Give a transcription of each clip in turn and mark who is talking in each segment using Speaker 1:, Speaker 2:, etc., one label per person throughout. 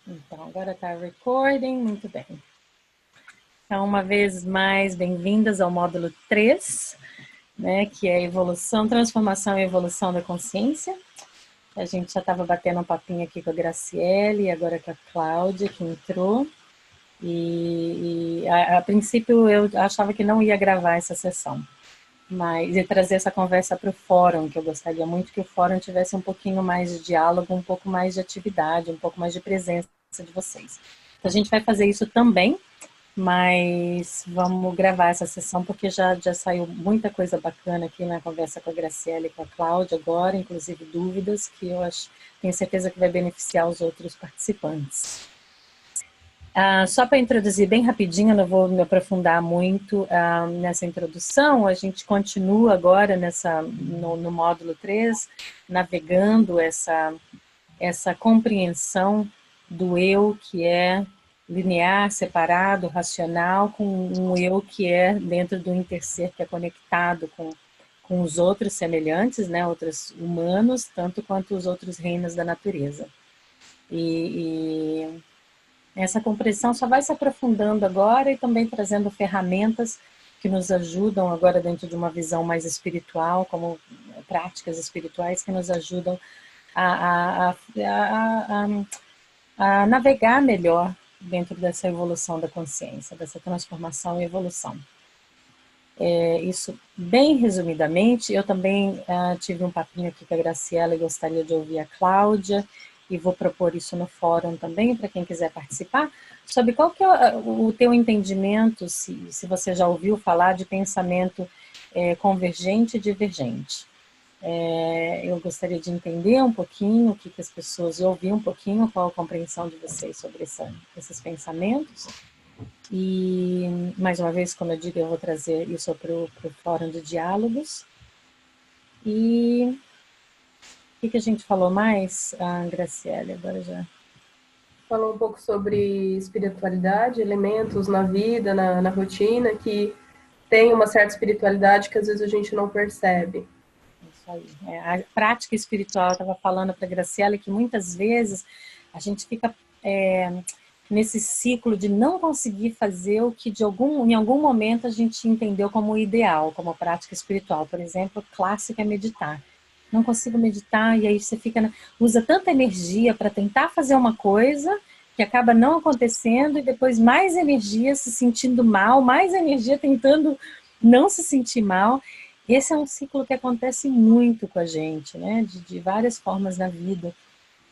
Speaker 1: Então, agora está recording, muito bem. Então, uma vez mais, bem-vindas ao módulo 3, né, que é evolução, transformação e evolução da consciência. A gente já estava batendo um papinho aqui com a Graciele, e agora com a Cláudia, que entrou. E a princípio eu achava que não ia gravar essa sessão, mas ia trazer essa conversa para o fórum, que eu gostaria muito que o fórum tivesse um pouquinho mais de diálogo, um pouco mais de atividade, um pouco mais de presença de vocês. Então, a gente vai fazer isso também, mas vamos gravar essa sessão porque já saiu muita coisa bacana aqui na conversa com a Graciela e com a Cláudia agora, inclusive dúvidas que eu tenho certeza que vai beneficiar os outros participantes. Só para introduzir bem rapidinho, eu não vou me aprofundar muito nessa introdução, a gente continua agora no módulo 3, navegando essa compreensão do eu que é linear, separado, racional, com um eu que é dentro do interser, que é conectado com os outros semelhantes, né, outros humanos, tanto quanto os outros reinos da natureza. E essa compreensão só vai se aprofundando agora e também trazendo ferramentas que nos ajudam agora dentro de uma visão mais espiritual, como práticas espirituais que nos ajudam a navegar melhor dentro dessa evolução da consciência, dessa transformação e evolução. Isso bem resumidamente. Eu também tive um papinho aqui com a Graciela e gostaria de ouvir a Cláudia, e vou propor isso no fórum também, para quem quiser participar, sobre qual que é o teu entendimento, se você já ouviu falar de pensamento convergente e divergente. Eu gostaria de entender um pouquinho o que as pessoas, ouvir um pouquinho qual a compreensão de vocês sobre esses pensamentos. E, mais uma vez, como eu digo, eu vou trazer isso para o fórum de diálogos. E o que a gente falou mais, Graciele, agora já?
Speaker 2: Falou um pouco sobre espiritualidade, elementos na vida, na rotina, que tem uma certa espiritualidade que às vezes a gente não percebe.
Speaker 1: Isso aí. A prática espiritual, eu estava falando para a Graciela que muitas vezes a gente fica nesse ciclo de não conseguir fazer o que em algum momento a gente entendeu como ideal, como prática espiritual. Por exemplo, clássica é meditar. Não consigo meditar, e aí você usa tanta energia para tentar fazer uma coisa que acaba não acontecendo, e depois mais energia se sentindo mal, mais energia tentando não se sentir mal. Esse é um ciclo que acontece muito com a gente, né? De várias formas na vida.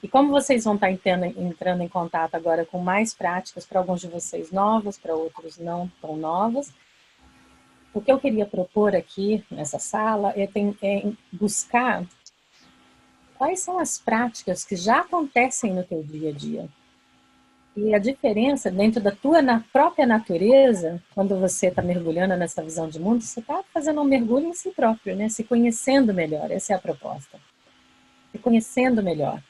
Speaker 1: E como vocês vão estar entrando em contato agora com mais práticas, para alguns de vocês novas, para outros não tão novas, o que eu queria propor aqui nessa sala é buscar quais são as práticas que já acontecem no teu dia a dia. E a diferença dentro da tua própria natureza, quando você está mergulhando nessa visão de mundo, você está fazendo um mergulho em si próprio, né? Se conhecendo melhor, essa é a proposta. Se conhecendo melhor.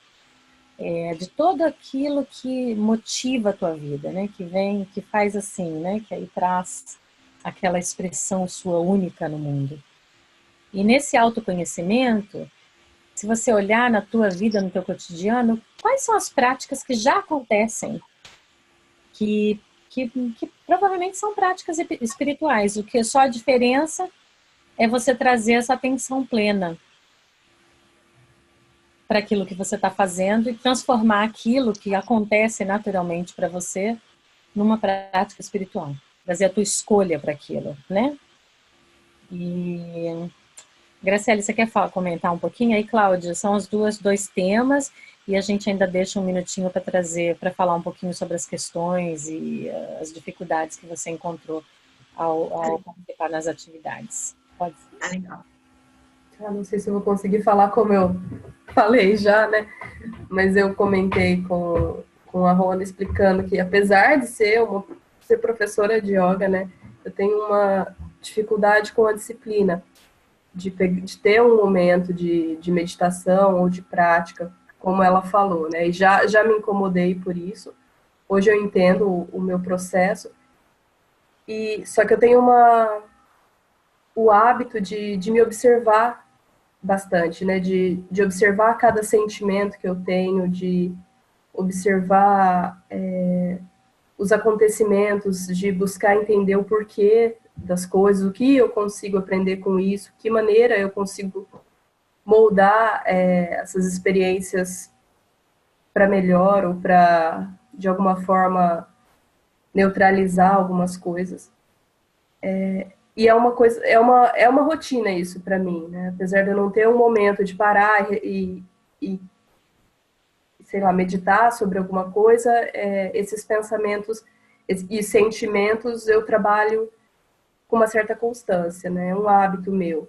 Speaker 1: De todo aquilo que motiva a tua vida, né? Que faz assim, né? Que aí traz aquela expressão sua única no mundo. E nesse autoconhecimento, se você olhar na tua vida, no teu cotidiano, quais são as práticas que já acontecem, que provavelmente são práticas espirituais, o que só a diferença é você trazer essa atenção plena para aquilo que você está fazendo e transformar aquilo que acontece naturalmente para você numa prática espiritual. Trazer a tua escolha para aquilo, né? E Graciele, você quer comentar um pouquinho? Aí, Cláudia, são os dois temas e a gente ainda deixa um minutinho para falar um pouquinho sobre as questões e as dificuldades que você encontrou ao participar nas atividades. Pode ser?
Speaker 2: Legal. Não sei se eu vou conseguir falar como eu falei já, né? Mas eu comentei com a Rona explicando que, apesar de ser professora de yoga, né? Eu tenho uma dificuldade com a disciplina. De ter um momento de meditação ou de prática, como ela falou, né? E já me incomodei por isso. Hoje eu entendo o meu processo. Só que eu tenho o hábito de me observar bastante, né? De observar cada sentimento que eu tenho, de observar os acontecimentos, de buscar entender o porquê das coisas, o que eu consigo aprender com isso, que maneira eu consigo moldar essas experiências para melhor ou para, de alguma forma, neutralizar algumas coisas. E é uma coisa, é uma rotina isso para mim, né? Apesar de eu não ter um momento de parar e sei lá, meditar sobre alguma coisa, esses pensamentos e sentimentos eu trabalho com uma certa constância, né? É um hábito meu.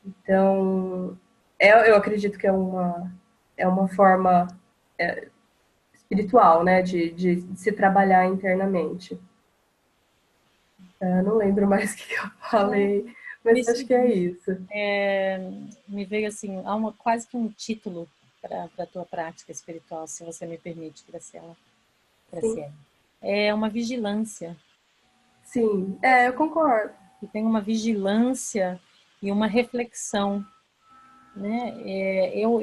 Speaker 2: Então, eu acredito que é uma forma espiritual, né? De se trabalhar internamente. Eu não lembro mais o que eu falei, mas acho que é isso.
Speaker 1: Me veio assim, quase que um título para a tua prática espiritual, se você me permite, Graciela. É uma vigilância.
Speaker 2: Sim, eu concordo.
Speaker 1: E tem uma vigilância e uma reflexão, né? Eu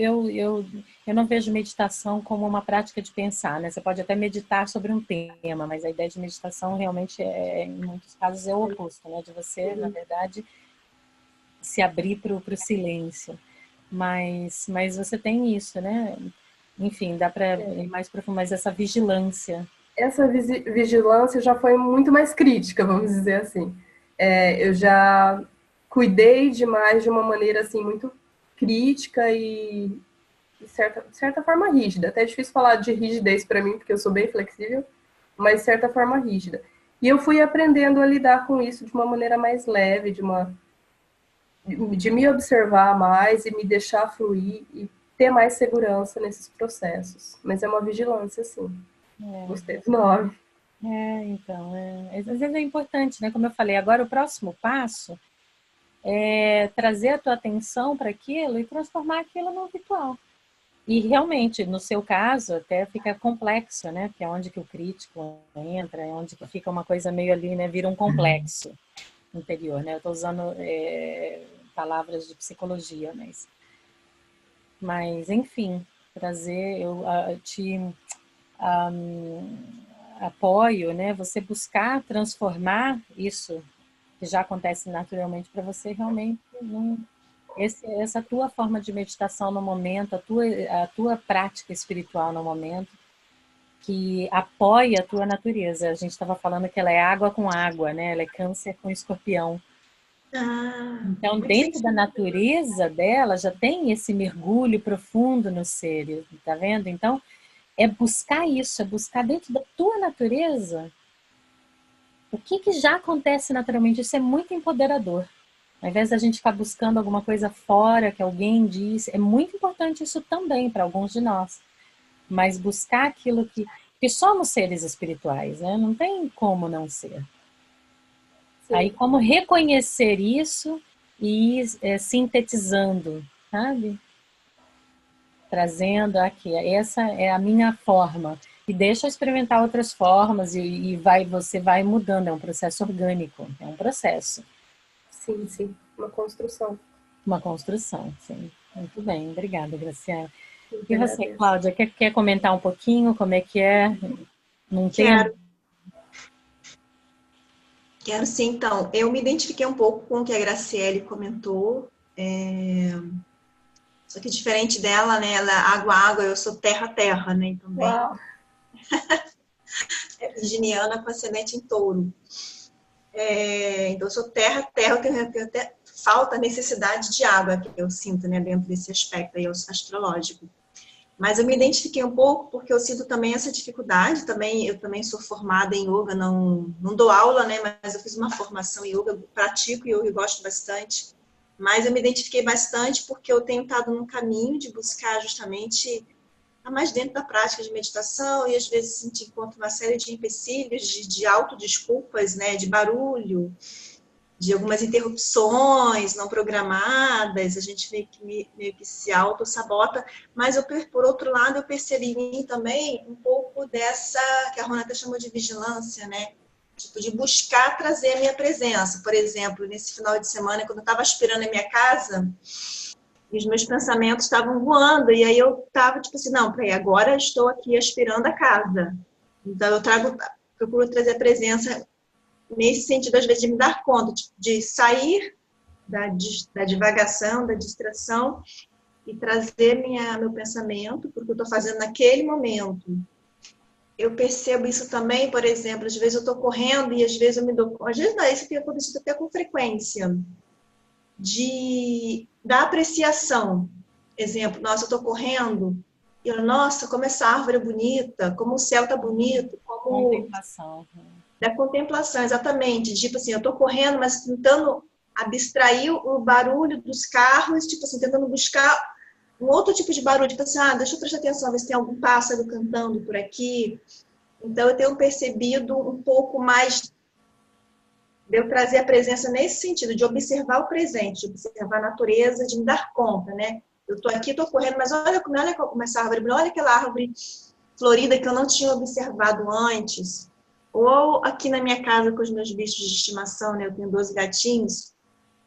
Speaker 1: não vejo meditação como uma prática de pensar, né? Você pode até meditar sobre um tema, mas a ideia de meditação realmente em muitos casos é o oposto, né? De você, na verdade, se abrir para o silêncio. Mas você tem isso, né? Enfim, dá para ir mais profundo, mas essa vigilância.
Speaker 2: Essa vigilância já foi muito mais crítica, vamos dizer assim. Eu já cuidei demais de uma maneira assim muito crítica e de certa forma rígida. Até é difícil falar de rigidez para mim, porque eu sou bem flexível, mas de certa forma rígida. E eu fui aprendendo a lidar com isso de uma maneira mais leve, de me observar mais e me deixar fluir e ter mais segurança nesses processos. Mas é uma vigilância, sim. Gostei do nome.
Speaker 1: Então, às vezes é importante, né? Como eu falei, agora o próximo passo é trazer a tua atenção para aquilo e transformar aquilo no ritual. E realmente, no seu caso, até fica complexo, né? Que é onde que o crítico entra, é onde que fica uma coisa meio ali, né? Vira um complexo interior, né? Eu estou usando palavras de psicologia, mas enfim, eu te apoio, né? Você buscar transformar isso que já acontece naturalmente para você realmente essa tua forma de meditação no momento, a tua prática espiritual no momento, que apoia a tua natureza. A gente estava falando que ela é água com água, né? Ela é câncer com escorpião. Então, dentro da natureza dela, já tem esse mergulho profundo no ser, tá vendo? Então, é buscar isso, é buscar dentro da tua natureza o que já acontece naturalmente. Isso é muito empoderador. Ao invés da gente ficar buscando alguma coisa fora que alguém disse, é muito importante isso também para alguns de nós. Mas buscar aquilo que somos seres espirituais, né? Não tem como não ser. Sim. Aí como reconhecer isso e ir sintetizando, sabe? Trazendo aqui, essa é a minha forma. E deixa eu experimentar outras formas e você vai mudando, é um processo orgânico, é um processo.
Speaker 2: Sim, sim, uma construção.
Speaker 1: Uma construção, sim. Muito bem, obrigada, Graciela. E você, Cláudia, quer comentar um pouquinho como é que é? Não tem?
Speaker 3: Quero sim, então. Eu me identifiquei um pouco com o que a Graciele comentou. Só que diferente dela, né? Ela água, água, eu sou terra, terra, né? Também.
Speaker 2: Uau.
Speaker 3: É virginiana com ascendente em touro. Então, eu sou terra, terra, eu tenho até falta, necessidade de água que eu sinto, né? Dentro desse aspecto aí astrológico. Mas eu me identifiquei um pouco porque eu sinto também essa dificuldade. Eu também sou formada em yoga, não dou aula, né? Mas eu fiz uma formação em yoga, pratico yoga e gosto bastante. Mas eu me identifiquei bastante porque eu tenho estado num caminho de buscar justamente estar mais dentro da prática de meditação e às vezes encontro uma série de empecilhos, de autodesculpas, né? De barulho, de algumas interrupções não programadas, a gente meio que se auto-sabota, mas por outro lado eu percebi em mim também um pouco dessa, que a Rona até chamou de vigilância, né? Tipo, de buscar trazer a minha presença. Por exemplo, nesse final de semana, quando eu estava aspirando a minha casa, E os meus pensamentos estavam voando, e aí eu estava tipo assim, não, peraí, agora estou aqui aspirando a casa. Então eu procuro trazer a presença nesse sentido, às vezes, de me dar conta, de sair da divagação, da distração, e trazer meu pensamento, porque eu estou fazendo naquele momento. Eu percebo isso também, por exemplo, às vezes eu estou correndo e às vezes eu me dou... Às vezes não, isso tem acontecido até com frequência. Da apreciação. Exemplo, nossa, eu estou correndo e eu, nossa, como essa árvore é bonita, como o céu está bonito, como...
Speaker 1: Contemplação.
Speaker 3: Da contemplação, exatamente. Tipo assim, eu estou correndo, mas tentando abstrair o barulho dos carros, tipo assim, tentando buscar um outro tipo de barulho, tipo assim, deixa eu prestar atenção, ver se tem algum pássaro cantando por aqui. Então, eu tenho percebido um pouco mais de eu trazer a presença nesse sentido, de observar o presente, de observar a natureza, de me dar conta, né? Eu estou aqui, estou correndo, mas olha como essa árvore, olha aquela árvore florida que eu não tinha observado antes. Ou aqui na minha casa com os meus bichos de estimação, né? Eu tenho 12 gatinhos,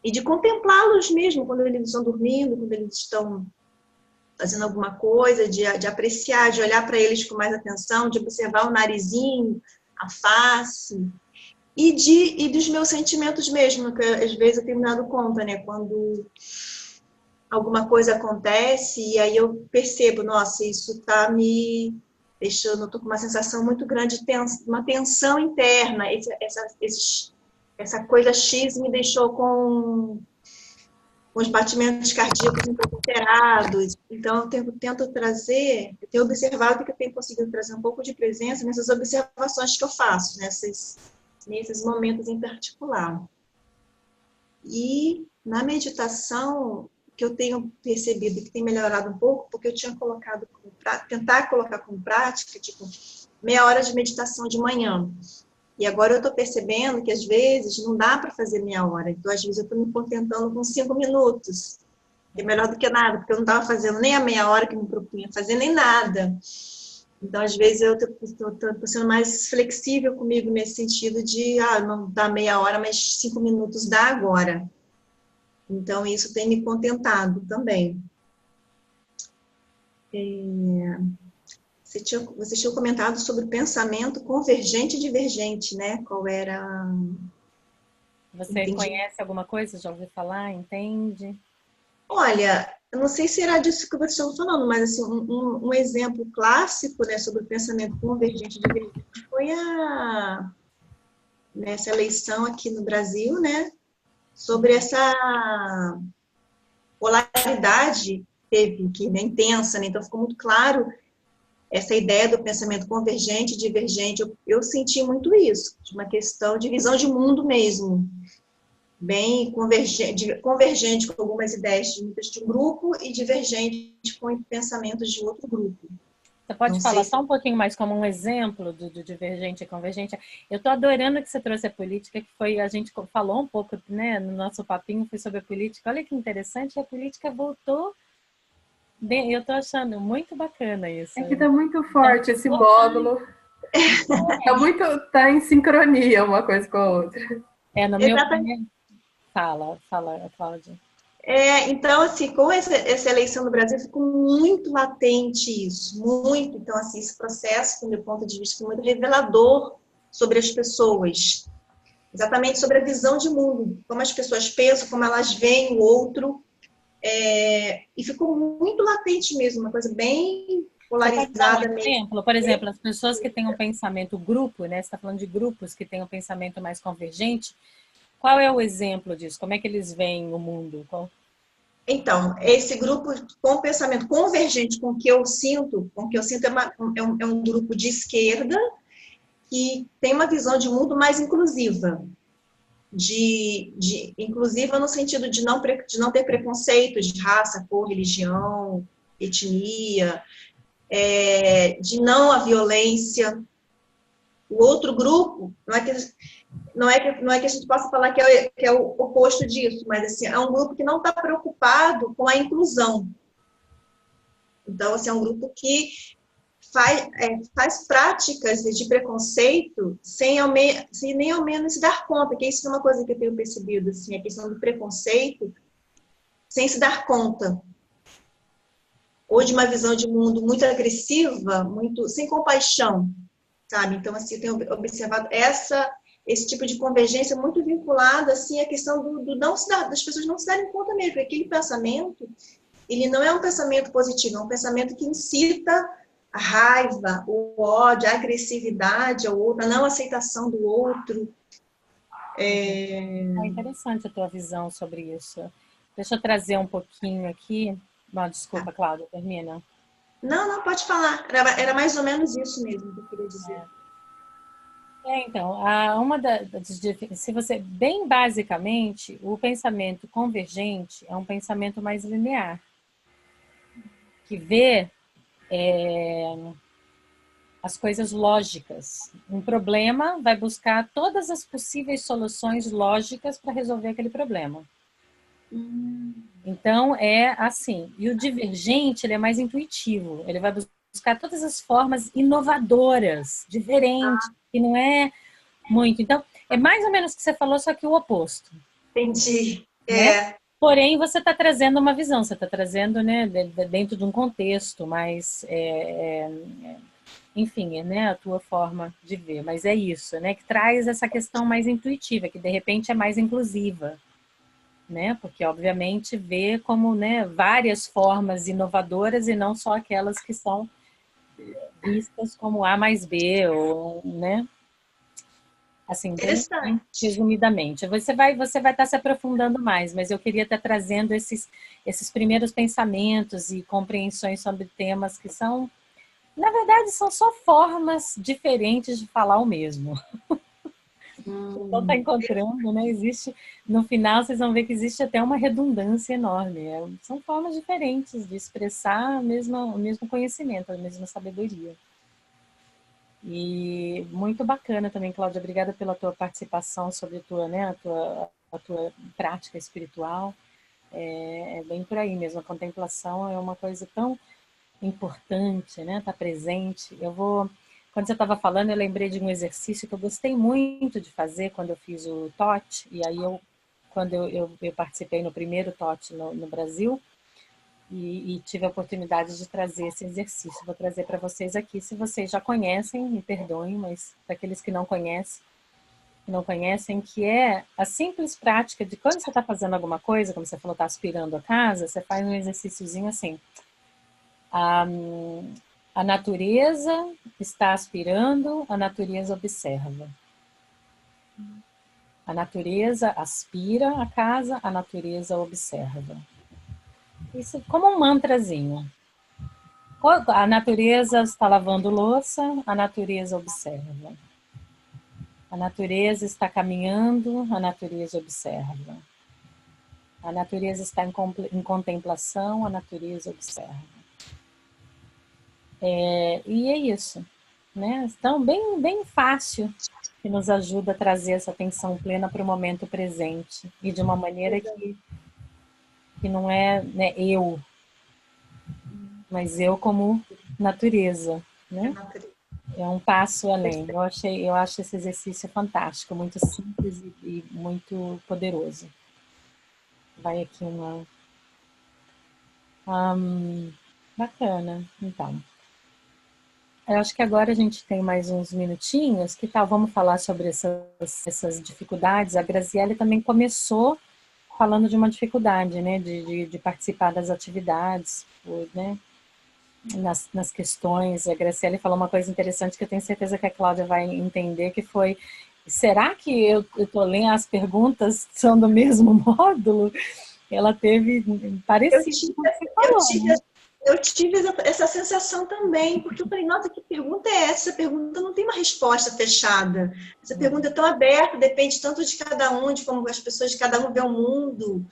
Speaker 3: e de contemplá-los mesmo, quando eles estão dormindo, quando eles estão fazendo alguma coisa, de apreciar, de olhar para eles com mais atenção, de observar o narizinho, a face, e dos meus sentimentos mesmo, que às vezes eu tenho me dado conta, né? Quando alguma coisa acontece, e aí eu percebo, nossa, isso está me deixando, eu estou com uma sensação muito grande de uma tensão interna, essa coisa X me deixou com os batimentos cardíacos um pouco alterados. Então, eu tento trazer, eu tenho observado que eu tenho conseguido trazer um pouco de presença nessas observações que eu faço, nesses momentos em particular. E na meditação, que eu tenho percebido que tem melhorado um pouco, porque eu tinha tentar colocar como prática, tipo, meia hora de meditação de manhã. E agora eu estou percebendo que, às vezes, não dá para fazer meia hora. Então, às vezes, eu estou me contentando com 5 minutos. Que é melhor do que nada, porque eu não estava fazendo nem a meia hora que me propunha fazer, nem nada. Então, às vezes, eu estou sendo mais flexível comigo nesse sentido de, não dá meia hora, mas 5 minutos dá agora. Então, isso tem me contentado também. Você tinha comentado sobre o pensamento convergente e divergente, né? Qual era...
Speaker 1: Você conhece alguma coisa? Já ouviu falar? Entende?
Speaker 3: Olha, eu não sei se era disso que você estava falando, mas assim, um exemplo clássico, né, sobre o pensamento convergente e divergente foi nessa eleição aqui no Brasil, né? Sobre essa polaridade que é intensa, né? Então ficou muito claro essa ideia do pensamento convergente e divergente. Eu senti muito isso, de uma questão de visão de mundo mesmo, bem convergente com algumas ideias de um grupo e divergente com pensamentos de outro grupo.
Speaker 1: Você pode falar só um pouquinho mais como um exemplo do divergente e convergente? Eu estou adorando que você trouxe a política, que foi, a gente falou um pouco, né, no nosso papinho, foi sobre a política. Olha que interessante, a política voltou bem, eu estou achando muito bacana isso.
Speaker 2: É que está muito forte esse módulo. Tá em sincronia uma coisa com a outra.
Speaker 1: No meu opinião. Fala, Cláudia.
Speaker 3: Então, assim, com essa eleição no Brasil, ficou muito latente isso, muito. Então, assim, esse processo, do meu ponto de vista, foi muito revelador sobre as pessoas, exatamente sobre a visão de mundo, como as pessoas pensam, como elas veem o outro, e ficou muito latente mesmo, uma coisa bem polarizada mesmo.
Speaker 1: Por exemplo, as pessoas que têm um pensamento grupo, né? Você está falando de grupos que têm um pensamento mais convergente. Qual é o exemplo disso? Como é que eles veem o mundo?
Speaker 3: Então, esse grupo com pensamento convergente com o que eu sinto, é um grupo de esquerda que tem uma visão de mundo mais inclusiva. Inclusiva no sentido de não ter preconceitos de raça, cor, religião, etnia, de não à violência. O outro grupo, não é que a gente possa falar que é o oposto disso, mas assim, é um grupo que não está preocupado com a inclusão. Então, assim, é um grupo que faz práticas de preconceito sem nem ao menos se dar conta, que isso é uma coisa que eu tenho percebido, assim, a questão do preconceito sem se dar conta. ou de uma visão de mundo muito agressiva, muito sem compaixão, sabe? Então, assim, eu tenho observado esse tipo de convergência muito vinculada, assim, à questão do não se dar, das pessoas não se darem conta mesmo, porque aquele pensamento, ele não é um pensamento positivo, é um pensamento que incita a raiva, o ódio, a agressividade ao outro, a não aceitação do outro.
Speaker 1: É interessante a tua visão sobre isso. Deixa eu trazer um pouquinho aqui. Desculpa, Cláudia, termina.
Speaker 3: Não, pode falar. Era mais ou menos isso mesmo que eu queria dizer.
Speaker 1: Então, se você, bem basicamente, o pensamento convergente é um pensamento mais linear, que vê as coisas lógicas. Um problema vai buscar todas as possíveis soluções lógicas para resolver aquele problema. Então, é assim. E o divergente, ele é mais intuitivo. Ele vai buscar todas as formas inovadoras, diferentes, que não é muito. Então, é mais ou menos o que você falou, só que o oposto.
Speaker 3: Entendi.
Speaker 1: Né? Porém, você está trazendo uma visão, você está trazendo, né, dentro de um contexto, mas, enfim, né, a tua forma de ver. Mas é isso, né, que traz essa questão mais intuitiva, que de repente é mais inclusiva. Né? Porque, obviamente, vê como, né, várias formas inovadoras e não só aquelas que são vistas como A mais B, ou, né? Assim, bem resumidamente. Você vai estar se aprofundando mais, mas eu queria estar trazendo esses primeiros pensamentos e compreensões sobre temas que são, na verdade, são só formas diferentes de falar o mesmo. Então está encontrando, né? Existe, no final vocês vão ver que existe até uma redundância enorme. São formas diferentes de expressar o mesmo conhecimento, a mesma sabedoria. E muito bacana também, Cláudia. Obrigada pela tua participação sobre a tua prática espiritual. É bem por aí mesmo. A contemplação é uma coisa tão importante, né? Tá presente. Quando você estava falando, eu lembrei de um exercício que eu gostei muito de fazer quando eu fiz o TOT, e aí quando eu participei no primeiro TOT no Brasil, e tive a oportunidade de trazer esse exercício. Vou trazer para vocês aqui, se vocês já conhecem, me perdoem, mas para aqueles que não conhecem, que é a simples prática de quando você está fazendo alguma coisa, como você falou, está aspirando a casa, você faz um exercíciozinho assim. A natureza está aspirando, a natureza observa. A natureza aspira a casa, a natureza observa. Isso como um mantrazinho. A natureza está lavando louça, a natureza observa. A natureza está caminhando, a natureza observa. A natureza está em contemplação, a natureza observa. E é isso, né? Então, bem fácil, que nos ajuda a trazer essa atenção plena para o momento presente e de uma maneira que não é, né, eu, mas eu como natureza, né? É um passo além. Eu acho esse exercício fantástico, muito simples e muito poderoso. Vai aqui uma... bacana, então. Eu acho que agora a gente tem mais uns minutinhos. Que tal? Vamos falar sobre essas dificuldades. A Graziele também começou falando de uma dificuldade, né? De participar das atividades, né? Nas questões. A Graziele falou uma coisa interessante que eu tenho certeza que a Cláudia vai entender, que foi: será que eu estou lendo as perguntas são do mesmo módulo? Ela teve parecido com o que você falou, né?
Speaker 3: Eu tive essa sensação também, porque eu falei, nossa, que pergunta é essa? Essa pergunta não tem uma resposta fechada. Essa pergunta é tão aberta, depende tanto de cada um, de como as pessoas de cada um vê o mundo.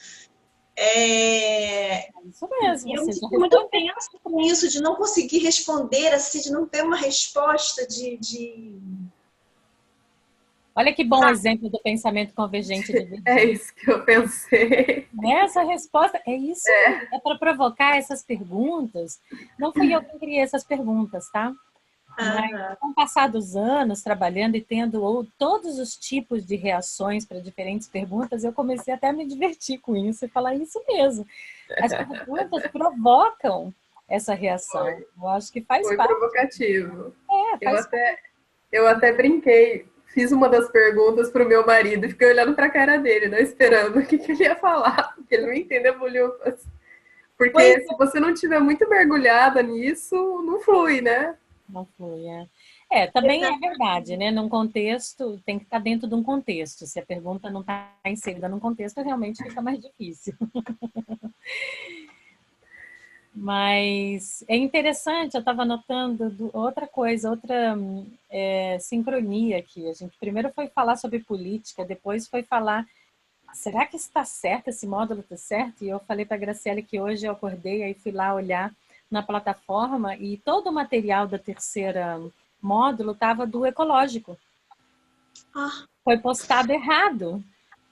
Speaker 1: Isso mesmo.
Speaker 3: E eu me sinto muito tensa com isso, de não conseguir responder, assim, de não ter uma resposta
Speaker 1: Olha que bom exemplo do pensamento convergente de vida.
Speaker 2: É isso que eu pensei.
Speaker 1: Essa resposta, é isso. É para provocar essas perguntas. Não fui eu que criei essas perguntas, tá? Mas, com o passar dos anos, trabalhando e tendo todos os tipos de reações para diferentes perguntas, eu comecei até a me divertir com isso e falar isso mesmo. As perguntas provocam essa reação.
Speaker 2: Foi,
Speaker 1: Eu acho que faz
Speaker 2: foi
Speaker 1: parte.
Speaker 2: provocativo.
Speaker 1: É,
Speaker 2: Eu
Speaker 1: faz
Speaker 2: até, eu até brinquei, fiz uma das perguntas pro meu marido e fiquei olhando pra cara dele, não esperando o que, que ele ia falar, porque ele não entende a bolhufas.
Speaker 1: Pois
Speaker 2: Porque se você não tiver muito mergulhada nisso, não flui, né?
Speaker 1: não foi, é. Também é verdade, né? Num contexto, tem que estar dentro de um contexto. Se a pergunta não está inserida num contexto, realmente fica mais difícil. Mas é interessante, eu estava notando outra coisa, outra sincronia aqui. A gente primeiro foi falar sobre política, depois foi falar, será que está certo, esse módulo está certo? E eu falei para a Graciele que hoje eu acordei, aí fui lá olhar na plataforma e todo o material da terceira módulo estava do ecológico.
Speaker 3: Ah,
Speaker 1: Foi postado errado.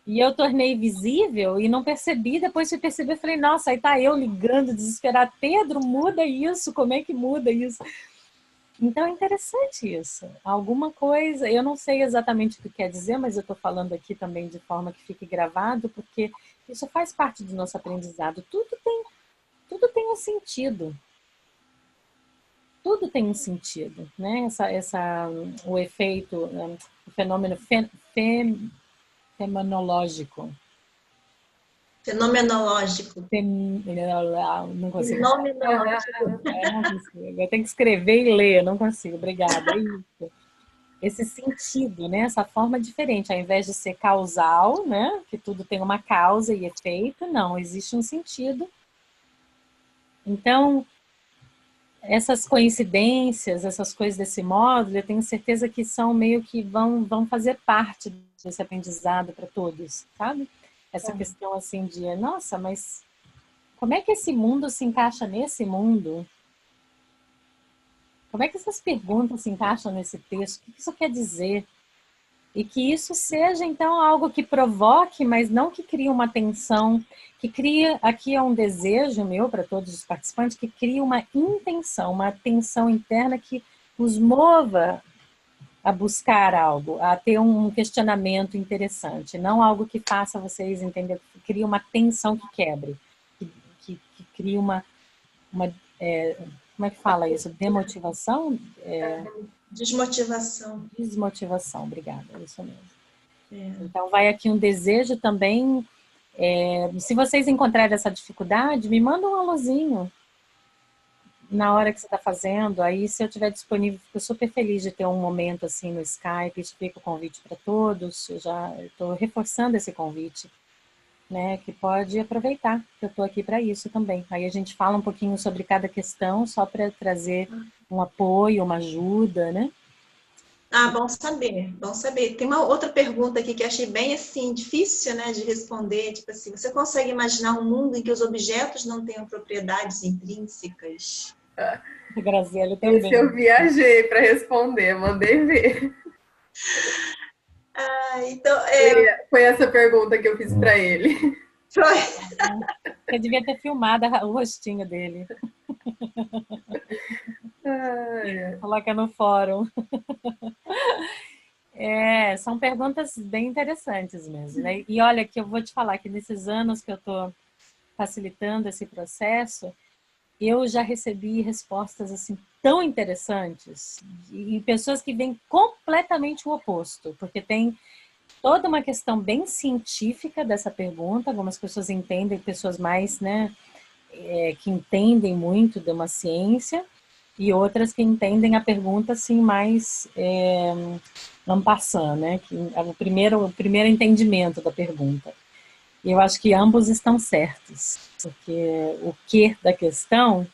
Speaker 1: E eu tornei visível e não percebi, depois fui perceber, falei, nossa, aí tá eu ligando, desesperado, Pedro, muda isso, como é que muda isso? Então é interessante isso. Alguma coisa, eu não sei exatamente o que quer dizer, mas eu estou falando aqui também de forma que fique gravado, porque isso faz parte do nosso aprendizado. Tudo tem um sentido. Tudo tem um sentido, né? O efeito, o fenômeno fenomenológico.
Speaker 3: fenomenológico.
Speaker 1: Não consigo.
Speaker 3: Fenomenológico.
Speaker 1: Eu não consigo. Eu tenho que escrever e ler, eu não consigo. Obrigada. É isso. Esse sentido, né? Essa forma diferente, ao invés de ser causal, né? Que tudo tem uma causa e efeito, não, existe um sentido. Então, essas coincidências, essas coisas desse módulo, eu tenho certeza que são meio que vão fazer parte desse aprendizado para todos, sabe? Essa questão assim de, nossa, mas como é que esse mundo se encaixa nesse mundo? Como é que essas perguntas se encaixam nesse texto? O que isso quer dizer? E que isso seja, então, algo que provoque, mas não que crie uma tensão, que cria, aqui é um desejo meu para todos os participantes, que crie uma intenção, uma tensão interna que os mova a buscar algo, a ter um questionamento interessante, não algo que faça vocês entender, que crie uma tensão que quebre, que crie uma como é que fala isso? Demotivação?
Speaker 3: Desmotivação.
Speaker 1: Desmotivação, obrigada, é isso mesmo.
Speaker 3: É.
Speaker 1: Então, vai aqui um desejo também. Se vocês encontrarem essa dificuldade, me manda um alôzinho na hora que você está fazendo. Aí, se eu estiver disponível, fico super feliz de ter um momento assim no Skype. Explico o convite para todos. Eu já estou reforçando esse convite, né? Que pode aproveitar, que eu estou aqui para isso também. Aí a gente fala um pouquinho sobre cada questão, só para trazer um apoio, uma ajuda, né?
Speaker 3: Ah, bom saber, bom saber. Tem uma outra pergunta aqui que eu achei bem assim difícil, né, de responder, tipo assim, você consegue imaginar um mundo em que os objetos não tenham propriedades intrínsecas?
Speaker 1: Graziela
Speaker 2: Esse
Speaker 1: também.
Speaker 2: eu viajei para responder, mandei ver.
Speaker 3: Ah, então,
Speaker 2: Foi essa pergunta que eu fiz para ele.
Speaker 3: foi.
Speaker 1: Eu devia ter filmado o rostinho dele. Coloca no fórum. São perguntas bem interessantes mesmo, né? E olha que eu vou te falar que nesses anos que eu estou facilitando esse processo, eu já recebi respostas assim tão interessantes e pessoas que veem completamente o oposto, porque tem toda uma questão bem científica dessa pergunta. Algumas pessoas entendem, pessoas mais, né, que entendem muito de uma ciência, e outras que entendem a pergunta assim mais en passant, né? Que é o primeiro entendimento da pergunta. E eu acho que ambos estão certos, porque o que da questão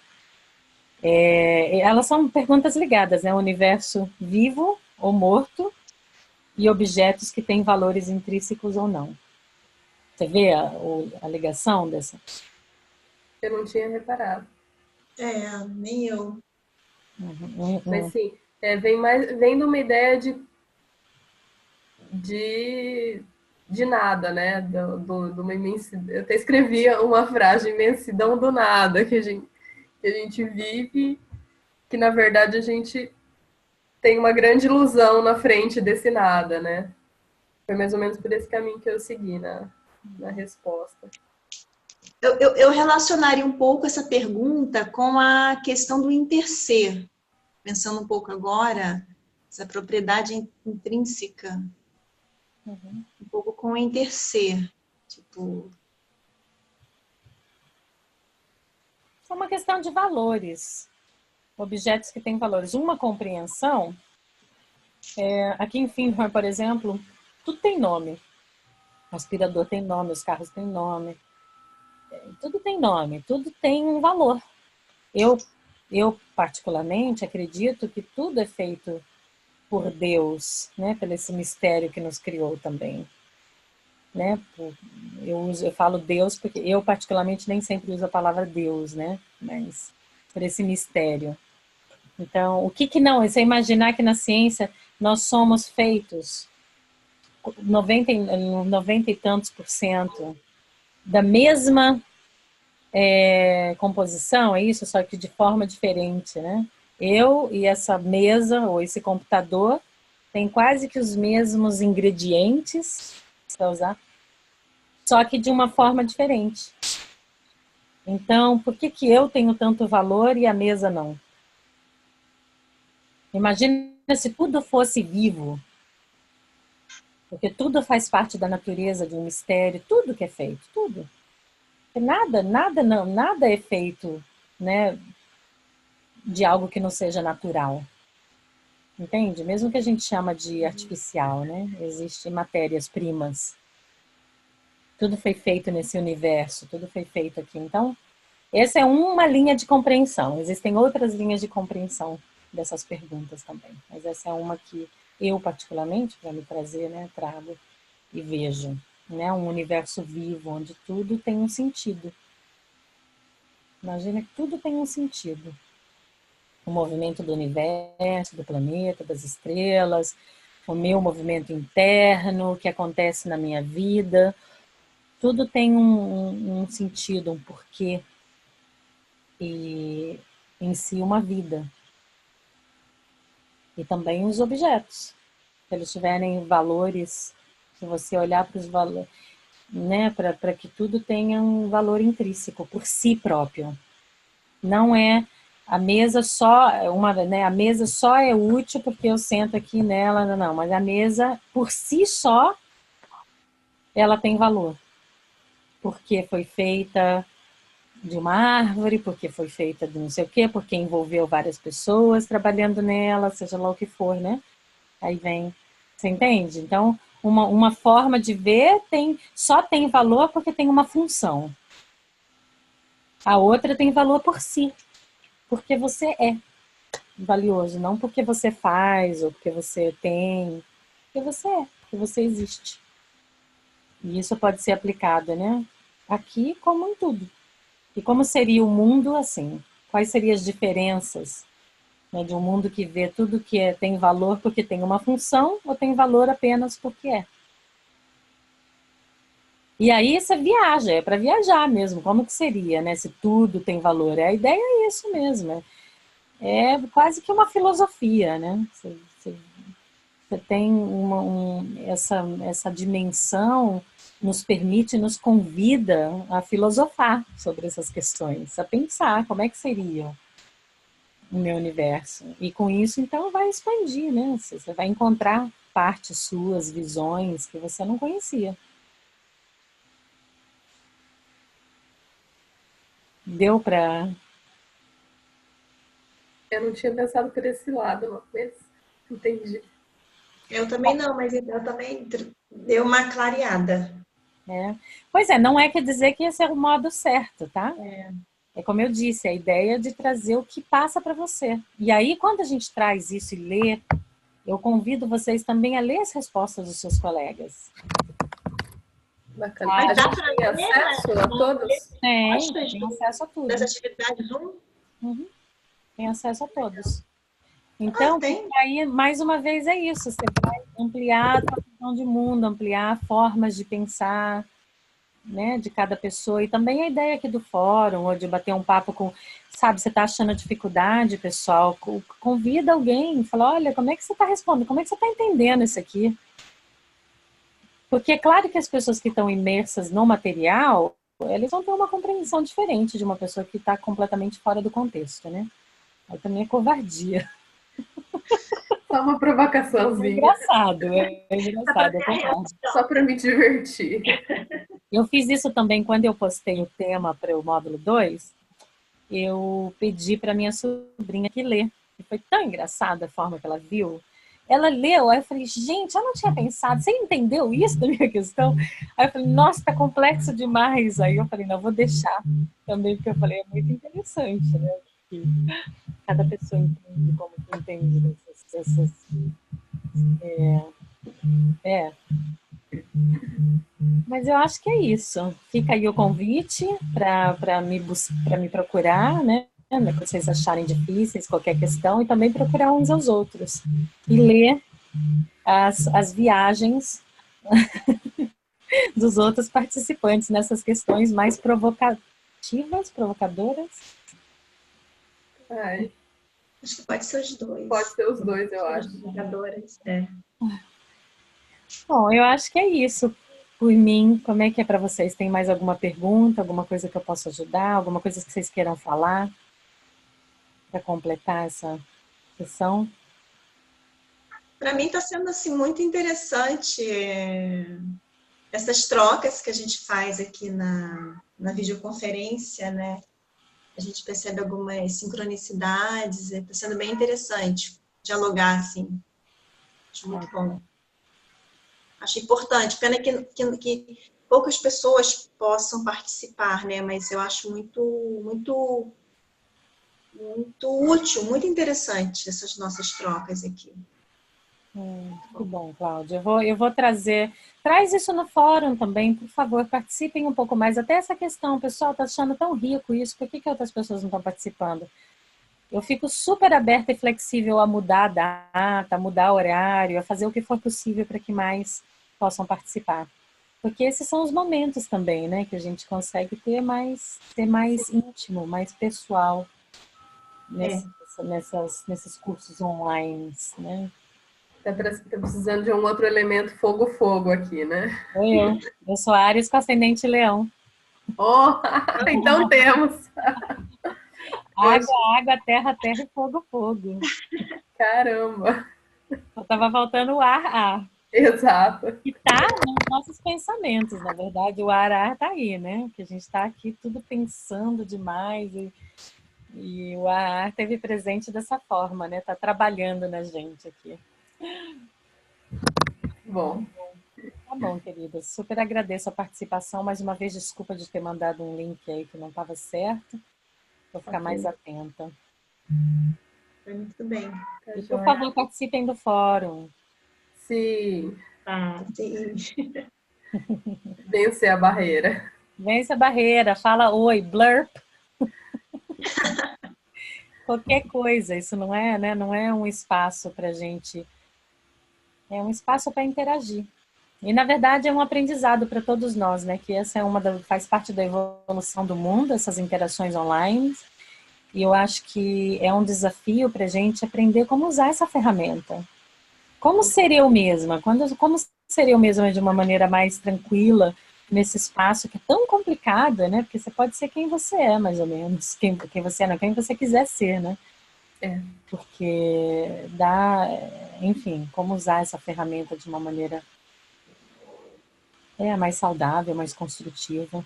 Speaker 1: elas são perguntas ligadas, né? O universo vivo ou morto e objetos que têm valores intrínsecos ou não. Você vê a ligação dessa?
Speaker 2: Eu não tinha reparado.
Speaker 3: Nem eu.
Speaker 2: Mas sim, vem de uma ideia de nada, né? De uma imensidão. Eu até escrevi uma frase, imensidão do nada, que a gente vive, que na verdade a gente tem uma grande ilusão na frente desse nada, né? Foi mais ou menos por esse caminho que eu segui na resposta.
Speaker 3: Eu relacionaria um pouco essa pergunta com a questão do interser. Pensando um pouco agora, essa propriedade intrínseca, um pouco com o interser. Tipo...
Speaker 1: É uma questão de valores. Objetos que têm valores. Uma compreensão, aqui em Findhorn, por exemplo, tudo tem nome. O aspirador tem nome, os carros têm nome. Tudo tem nome, tudo tem um valor. Eu particularmente, acredito que tudo é feito por Deus, né? Pelo esse mistério que nos criou também. Né? Eu falo Deus porque eu, particularmente, nem sempre uso a palavra Deus, né? Mas por esse mistério. Então, o que não? Você imaginar que na ciência nós somos feitos 90 e tantos % da mesma composição, é isso? Só que de forma diferente, né? Eu e essa mesa, ou esse computador, tem quase que os mesmos ingredientes, para usar, só que de uma forma diferente. Então, por que eu tenho tanto valor e a mesa não? Imagina se tudo fosse vivo, porque tudo faz parte da natureza, de um mistério, tudo que é feito, tudo. Nada é feito, né, de algo que não seja natural. Entende? Mesmo que a gente chama de artificial, né? Existem matérias-primas. Tudo foi feito nesse universo, tudo foi feito aqui. Então, essa é uma linha de compreensão. Existem outras linhas de compreensão dessas perguntas também. Mas essa é uma que eu, particularmente, para me trazer, né, trago e vejo. Né? Um universo vivo, onde tudo tem um sentido. Imagina que tudo tem um sentido. O movimento do universo, do planeta, das estrelas, o meu movimento interno, o que acontece na minha vida. Tudo tem um sentido, um porquê. E em si uma vida. E também os objetos. Se eles tiverem valores, se você olhar para os valores, né, para que tudo tenha um valor intrínseco por si próprio. Não é a mesa só, a mesa só é útil porque eu sento aqui nela, não, mas a mesa por si só ela tem valor. Porque foi feita de uma árvore, porque foi feita de não sei o quê, porque envolveu várias pessoas trabalhando nela, seja lá o que for, né? Aí vem, você entende? Então, uma forma de ver só tem valor porque tem uma função. A outra tem valor por si, porque você é valioso, não porque você faz ou porque você tem, porque você é, porque você existe. E isso pode ser aplicado, né? Aqui como em tudo. E como seria o mundo assim? Quais seriam as diferenças, né, de um mundo que vê tudo que tem valor porque tem uma função ou tem valor apenas porque é? E aí você viaja, é para viajar mesmo. Como que seria, né? Se tudo tem valor. A ideia é isso mesmo. É quase que uma filosofia, né? Você tem essa dimensão nos permite, nos convida a filosofar sobre essas questões, a pensar como é que seria o meu universo. E com isso, então, vai expandir, né? Você vai encontrar partes suas, visões que você não conhecia. Deu para...
Speaker 2: Eu não tinha pensado por esse lado, mas entendi.
Speaker 3: Eu também não, mas eu também deu uma clareada.
Speaker 1: Pois é, não quer dizer que esse é o modo certo, tá? É como eu disse, a ideia de trazer o que passa para você. E aí, quando a gente traz isso e lê, eu convido vocês também a ler as respostas dos seus colegas.
Speaker 2: Bacana. A gente tem acesso a todos?
Speaker 1: Tem acesso a tudo.
Speaker 3: Das atividades 1?
Speaker 1: Tem acesso a todos. Então, aí, mais uma vez, é isso. Você vai ampliar a sua visão de mundo, ampliar formas de pensar, né, de cada pessoa. E também a ideia aqui do fórum, ou de bater um papo com... Sabe, você está achando dificuldade, pessoal? Convida alguém, fala, olha, como é que você está respondendo? Como é que você está entendendo isso aqui? Porque é claro que as pessoas que estão imersas no material, eles vão ter uma compreensão diferente de uma pessoa que está completamente fora do contexto, né? Aí também é covardia.
Speaker 2: Só uma
Speaker 1: É
Speaker 2: provocaçãozinha.
Speaker 1: engraçado, eu concordo.
Speaker 2: Só para me divertir.
Speaker 1: Eu fiz isso também quando eu postei o tema para o módulo 2. Eu pedi para minha sobrinha que lê. E foi tão engraçada a forma que ela viu. Ela leu, aí eu falei, gente, eu não tinha pensado, você entendeu isso da minha questão? Aí eu falei, nossa, tá complexo demais. Aí eu falei, não, vou deixar também, porque eu falei, é muito interessante, né? Porque cada pessoa entende como que entende essas é. Mas eu acho que é isso. Fica aí o convite para me procurar, né? Se vocês acharem difíceis qualquer questão, e também procurar uns aos outros. E ler as viagens dos outros participantes nessas questões mais provocadoras.
Speaker 2: Ai,
Speaker 3: Acho que pode ser os dois.
Speaker 2: pode ser os dois, eu acho.
Speaker 3: Jogadoras, é.
Speaker 1: Bom, eu acho que é isso. Por mim, como é que é para vocês? Tem mais alguma pergunta, alguma coisa que eu possa ajudar, alguma coisa que vocês queiram falar para completar essa sessão?
Speaker 3: Para mim está sendo assim, muito interessante essas trocas que a gente faz aqui na videoconferência, né? A gente percebe algumas sincronicidades, está sendo bem interessante dialogar, assim. Acho muito bom. Acho importante. Pena que poucas pessoas possam participar, né? Mas eu acho muito útil, muito interessante essas nossas trocas aqui.
Speaker 1: Que bom, Cláudia. Eu vou trazer. Traz isso no fórum também, por favor, participem um pouco mais. Até essa questão, o pessoal está achando tão rico isso, por que outras pessoas não estão participando? Eu fico super aberta e flexível a mudar a data, a mudar o horário, a fazer o que for possível para que mais possam participar. Porque esses são os momentos também, né, que a gente consegue ter mais íntimo, mais pessoal nesses cursos online, né?
Speaker 2: Tá precisando de um outro elemento fogo aqui, né?
Speaker 1: Eu sou Áries com ascendente Leão.
Speaker 2: Oh, então temos.
Speaker 1: Água, terra e fogo.
Speaker 2: Caramba.
Speaker 1: Só estava faltando o ar.
Speaker 2: Exato.
Speaker 1: E tá nos nossos pensamentos, na verdade, o ar tá aí, né? Que a gente está aqui tudo pensando demais e o ar teve presente dessa forma, né? Tá trabalhando na gente aqui.
Speaker 2: Bom.
Speaker 1: Tá bom, querida. Super agradeço a participação. Mais uma vez, desculpa de ter mandado um link aí que não estava certo. Vou ficar mais atenta.
Speaker 3: Foi muito bem.
Speaker 1: E, por favor, participem do fórum.
Speaker 2: Sim.
Speaker 3: Sim.
Speaker 2: Vencer a barreira.
Speaker 1: Vence a barreira. Fala oi, blurp. Qualquer coisa. Isso não é, né? Não é um espaço para gente. É um espaço para interagir. E, na verdade, é um aprendizado para todos nós, né? Que essa faz parte da evolução do mundo, essas interações online. E eu acho que é um desafio para a gente aprender como usar essa ferramenta. Como ser eu mesma? Como ser eu mesma de uma maneira mais tranquila nesse espaço que é tão complicado, né? Porque você pode ser quem você é, mais ou menos. Quem você é, não, quem você quiser ser, né? Porque enfim, como usar essa ferramenta de uma maneira mais saudável, mais construtiva.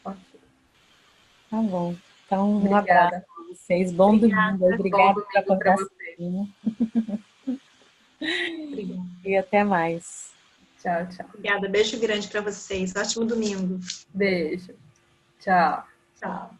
Speaker 1: Tá bom. Então, um abraço para vocês. Bom domingo. Obrigada por acordar cedinho. E até mais.
Speaker 2: Tchau, tchau.
Speaker 3: Obrigada. Beijo grande para vocês. Ótimo domingo.
Speaker 2: Beijo. Tchau.
Speaker 3: Tchau.